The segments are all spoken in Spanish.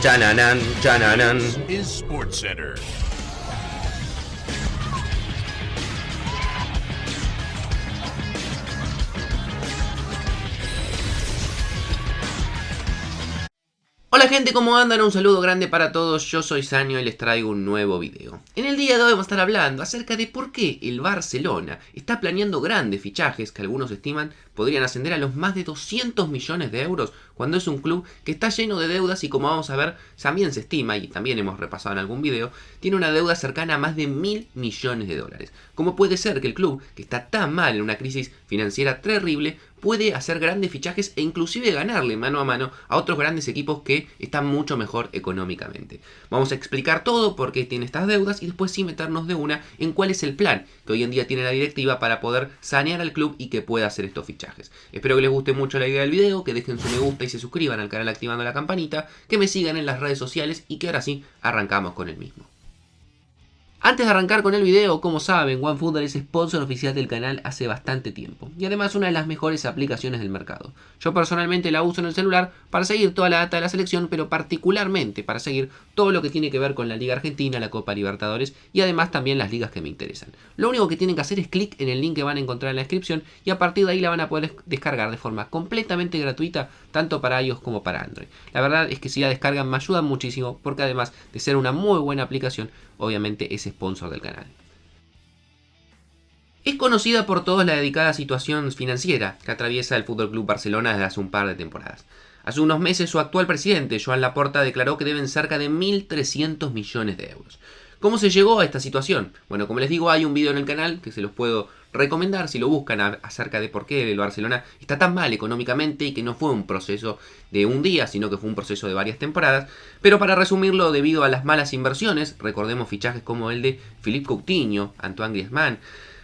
Chananan, chananan. Is SportsCenter. Hola gente, ¿cómo andan? Un saludo grande para todos, yo soy Sanio y les traigo un nuevo video. En el día de hoy vamos a estar hablando acerca de por qué el Barcelona está planeando grandes fichajes que algunos estiman podrían ascender a los más de 200 millones de euros cuando es un club que está lleno de deudas y como vamos a ver, también se estima, y también hemos repasado en algún video, tiene una deuda cercana a más de 1.000 millones de dólares. ¿Cómo puede ser que el club, que está tan mal en una crisis financiera terrible, puede hacer grandes fichajes e inclusive ganarle mano a mano a otros grandes equipos que están mucho mejor económicamente? Vamos a explicar todo por qué tiene estas deudas y después sí meternos de una en cuál es el plan que hoy en día tiene la directiva para poder sanear al club y que pueda hacer estos fichajes. Espero que les guste mucho la idea del video, que dejen su me gusta y se suscriban al canal activando la campanita, que me sigan en las redes sociales y que ahora sí arrancamos con el mismo. Antes de arrancar con el video, como saben, OneFootball es sponsor oficial del canal hace bastante tiempo y además una de las mejores aplicaciones del mercado. Yo personalmente la uso en el celular para seguir toda la data de la selección, pero particularmente para seguir todo lo que tiene que ver con la Liga Argentina, la Copa Libertadores y además también las ligas que me interesan. Lo único que tienen que hacer es clic en el link que van a encontrar en la descripción y a partir de ahí la van a poder descargar de forma completamente gratuita, tanto para iOS como para Android. La verdad es que si la descargan me ayudan muchísimo porque además de ser una muy buena aplicación, obviamente es sponsor del canal. Es conocida por todos la delicada situación financiera que atraviesa el FC Barcelona desde hace un par de temporadas. Hace unos meses su actual presidente, Joan Laporta, declaró que deben cerca de 1.300 millones de euros. ¿Cómo se llegó a esta situación? Bueno, como les digo, hay un video en el canal que se los puedo recomendar si lo buscan acerca de por qué el Barcelona está tan mal económicamente y que no fue un proceso de un día, sino que fue un proceso de varias temporadas. Pero para resumirlo, debido a las malas inversiones, recordemos fichajes como el de Philippe Coutinho, Antoine Griezmann,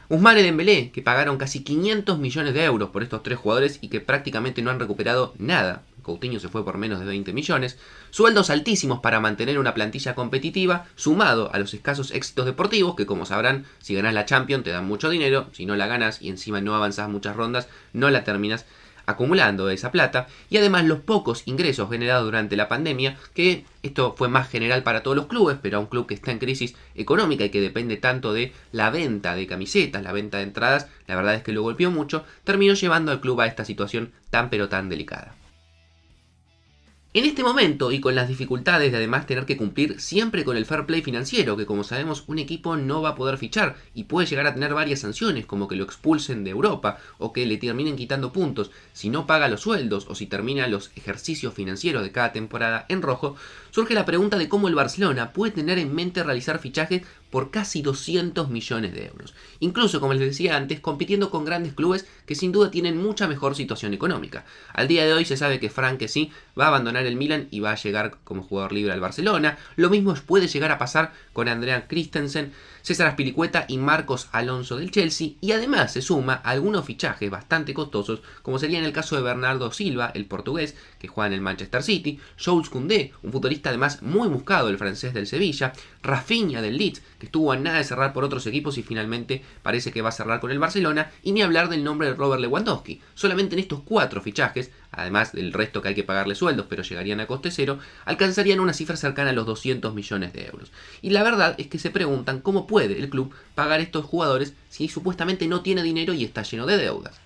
Ousmane Dembélé, que pagaron casi 500 millones de euros por estos tres jugadores y que prácticamente no han recuperado nada. Coutinho se fue por menos de 20 millones, sueldos altísimos para mantener una plantilla competitiva, sumado a los escasos éxitos deportivos, que como sabrán, si ganas la Champions te dan mucho dinero, si no la ganas y encima no avanzas muchas rondas, no la terminas acumulando esa plata, y además los pocos ingresos generados durante la pandemia, que esto fue más general para todos los clubes, pero a un club que está en crisis económica y que depende tanto de la venta de camisetas, la venta de entradas, la verdad es que lo golpeó mucho, terminó llevando al club a esta situación tan pero tan delicada. En este momento, y con las dificultades de además tener que cumplir siempre con el fair play financiero, que como sabemos un equipo no va a poder fichar y puede llegar a tener varias sanciones, como que lo expulsen de Europa o que le terminen quitando puntos si no paga los sueldos o si termina los ejercicios financieros de cada temporada en rojo, surge la pregunta de cómo el Barcelona puede tener en mente realizar fichajes por casi 200 millones de euros. Incluso, como les decía antes, compitiendo con grandes clubes que sin duda tienen mucha mejor situación económica. Al día de hoy se sabe que Frank Kessie va a abandonar el Milan y va a llegar como jugador libre al Barcelona. Lo mismo puede llegar a pasar con Andrea Christensen, César Azpilicueta y Marcos Alonso del Chelsea. Y además se suma a algunos fichajes bastante costosos, como sería en el caso de Bernardo Silva, el portugués, que juega en el Manchester City, Jules Koundé, un futbolista además muy buscado, el francés del Sevilla, Rafinha del Leeds, que estuvo a nada de cerrar por otros equipos y finalmente parece que va a cerrar con el Barcelona, y ni hablar del nombre de Robert Lewandowski. Solamente en estos 4 fichajes, además del resto que hay que pagarle sueldos, pero llegarían a coste cero, alcanzarían una cifra cercana a los 200 millones de euros. Y la verdad es que se preguntan cómo puede el club pagar estos jugadores si supuestamente no tiene dinero y está lleno de deudas.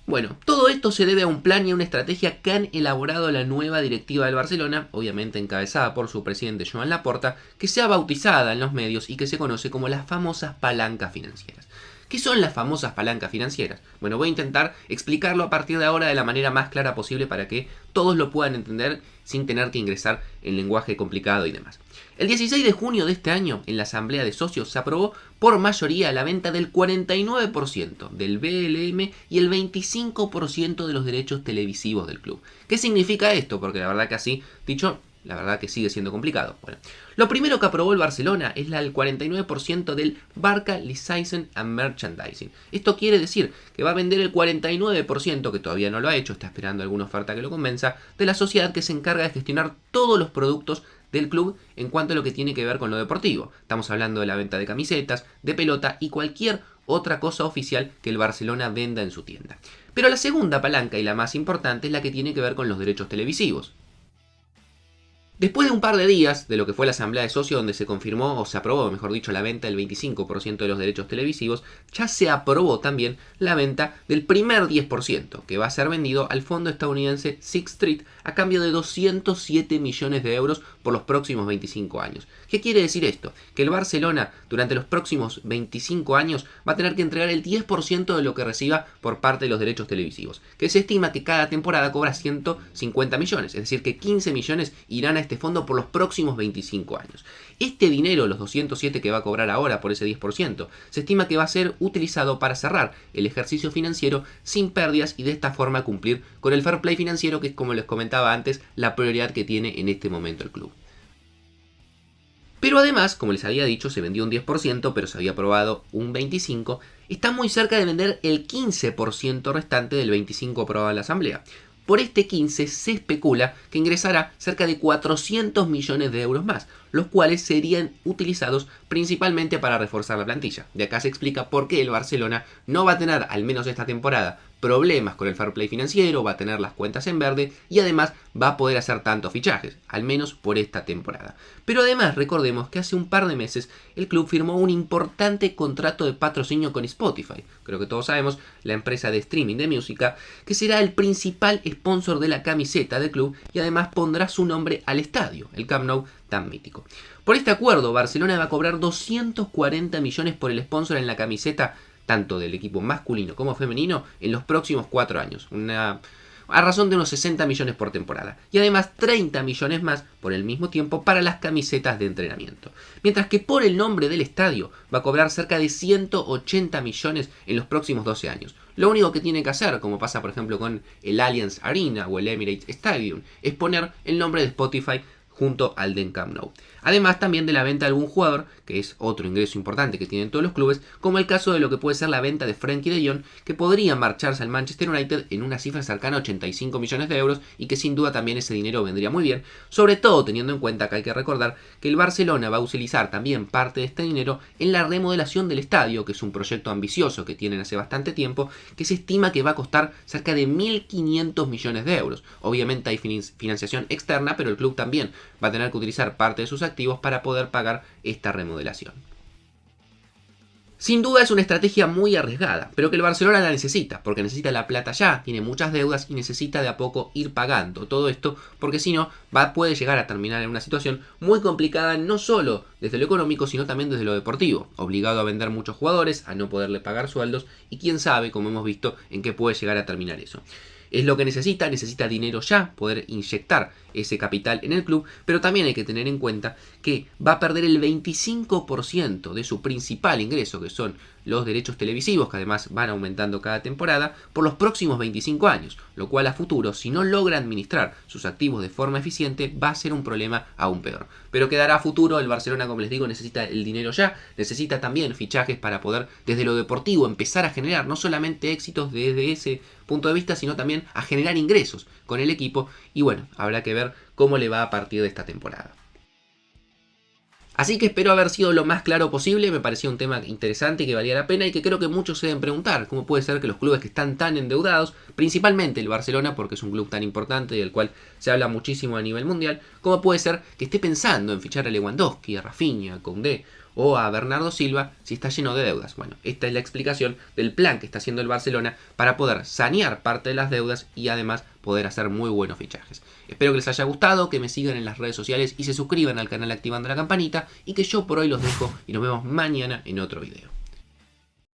Bueno, todo esto se debe a un plan y a una estrategia que han elaborado la nueva directiva del Barcelona, obviamente encabezada por su presidente Joan Laporta, que se ha bautizada en los medios y que se conoce como las famosas palancas financieras. ¿Qué son las famosas palancas financieras? Bueno, voy a intentar explicarlo a partir de ahora de la manera más clara posible para que todos lo puedan entender sin tener que ingresar en lenguaje complicado y demás. El 16 de junio de este año, en la asamblea de socios, se aprobó por mayoría la venta del 49% del BLM y el 25% de los derechos televisivos del club. ¿Qué significa esto? Porque la verdad que así, dicho, la verdad que sigue siendo complicado. Bueno, lo primero que aprobó el Barcelona es el 49% del Barca Licensing and Merchandising. Esto quiere decir que va a vender el 49%, que todavía no lo ha hecho, está esperando alguna oferta que lo convenza, de la sociedad que se encarga de gestionar todos los productos del club en cuanto a lo que tiene que ver con lo deportivo. Estamos hablando de la venta de camisetas, de pelota y cualquier otra cosa oficial que el Barcelona venda en su tienda. Pero la segunda palanca y la más importante es la que tiene que ver con los derechos televisivos. Después de un par de días de lo que fue la asamblea de socios donde se confirmó o se aprobó, mejor dicho, la venta del 25% de los derechos televisivos, ya se aprobó también la venta del primer 10% que va a ser vendido al fondo estadounidense Sixth Street a cambio de 207 millones de euros por los próximos 25 años. ¿Qué quiere decir esto? Que el Barcelona durante los próximos 25 años va a tener que entregar el 10% de lo que reciba por parte de los derechos televisivos, que se estima que cada temporada cobra 150 millones, es decir, que 15 millones irán a este fondo por los próximos 25 años. Este dinero, los 207 que va a cobrar ahora por ese 10%, se estima que va a ser utilizado para cerrar el ejercicio financiero sin pérdidas y de esta forma cumplir con el fair play financiero, que es, como les comentaba antes, la prioridad que tiene en este momento el club. Pero además, como les había dicho, se vendió un 10%, pero se había aprobado un 25%, está muy cerca de vender el 15% restante del 25% aprobado en la asamblea. Por este 15 se especula que ingresará cerca de 400 millones de euros más, los cuales serían utilizados principalmente para reforzar la plantilla. De acá se explica por qué el Barcelona no va a tener, al menos esta temporada, problemas con el fair play financiero, va a tener las cuentas en verde y además va a poder hacer tantos fichajes, al menos por esta temporada. Pero además recordemos que hace un par de meses el club firmó un importante contrato de patrocinio con Spotify, creo que todos sabemos, la empresa de streaming de música, que será el principal sponsor de la camiseta del club y además pondrá su nombre al estadio, el Camp Nou tan mítico. Por este acuerdo, Barcelona va a cobrar 240 millones por el sponsor en la camiseta tanto del equipo masculino como femenino en los próximos 4 años, a razón de unos 60 millones por temporada, y además 30 millones más por el mismo tiempo para las camisetas de entrenamiento. Mientras que por el nombre del estadio va a cobrar cerca de 180 millones en los próximos 12 años. Lo único que tiene que hacer, como pasa por ejemplo con el Allianz Arena o el Emirates Stadium, es poner el nombre de Spotify junto al del Camp Nou. Además también de la venta de algún jugador, que es otro ingreso importante que tienen todos los clubes, como el caso de lo que puede ser la venta de Frenkie de Jong, que podría marcharse al Manchester United en una cifra cercana a 85 millones de euros y que sin duda también ese dinero vendría muy bien, sobre todo teniendo en cuenta que hay que recordar que el Barcelona va a utilizar también parte de este dinero en la remodelación del estadio, que es un proyecto ambicioso que tienen hace bastante tiempo, que se estima que va a costar cerca de 1.500 millones de euros. Obviamente hay financiación externa, pero el club también va a tener que utilizar parte de sus activos para poder pagar esta remodelación. Sin duda es una estrategia muy arriesgada, pero que el Barcelona la necesita, porque necesita la plata ya, tiene muchas deudas y necesita de a poco ir pagando todo esto, porque si no, puede llegar a terminar en una situación muy complicada, no solo desde lo económico, sino también desde lo deportivo, obligado a vender muchos jugadores, a no poderle pagar sueldos, y quién sabe, como hemos visto, en qué puede llegar a terminar eso. Es lo que necesita dinero ya, poder inyectar ese capital en el club, pero también hay que tener en cuenta que va a perder el 25% de su principal ingreso, que son los derechos televisivos, que además van aumentando cada temporada, por los próximos 25 años, lo cual a futuro, si no logra administrar sus activos de forma eficiente, va a ser un problema aún peor. Pero quedará a futuro, el Barcelona, como les digo, necesita el dinero ya, necesita también fichajes para poder, desde lo deportivo, empezar a generar no solamente éxitos desde ese punto de vista, sino también a generar ingresos con el equipo, y bueno, habrá que ver cómo le va a partir de esta temporada. Así que espero haber sido lo más claro posible, me parecía un tema interesante y que valía la pena y que creo que muchos se deben preguntar cómo puede ser que los clubes que están tan endeudados, principalmente el Barcelona porque es un club tan importante y del cual se habla muchísimo a nivel mundial, cómo puede ser que esté pensando en fichar a Lewandowski, a Rafinha, a Koundé o a Bernardo Silva si está lleno de deudas. Bueno, esta es la explicación del plan que está haciendo el Barcelona para poder sanear parte de las deudas y además poder hacer muy buenos fichajes. Espero que les haya gustado, que me sigan en las redes sociales y se suscriban al canal activando la campanita y que yo por hoy los dejo y nos vemos mañana en otro video.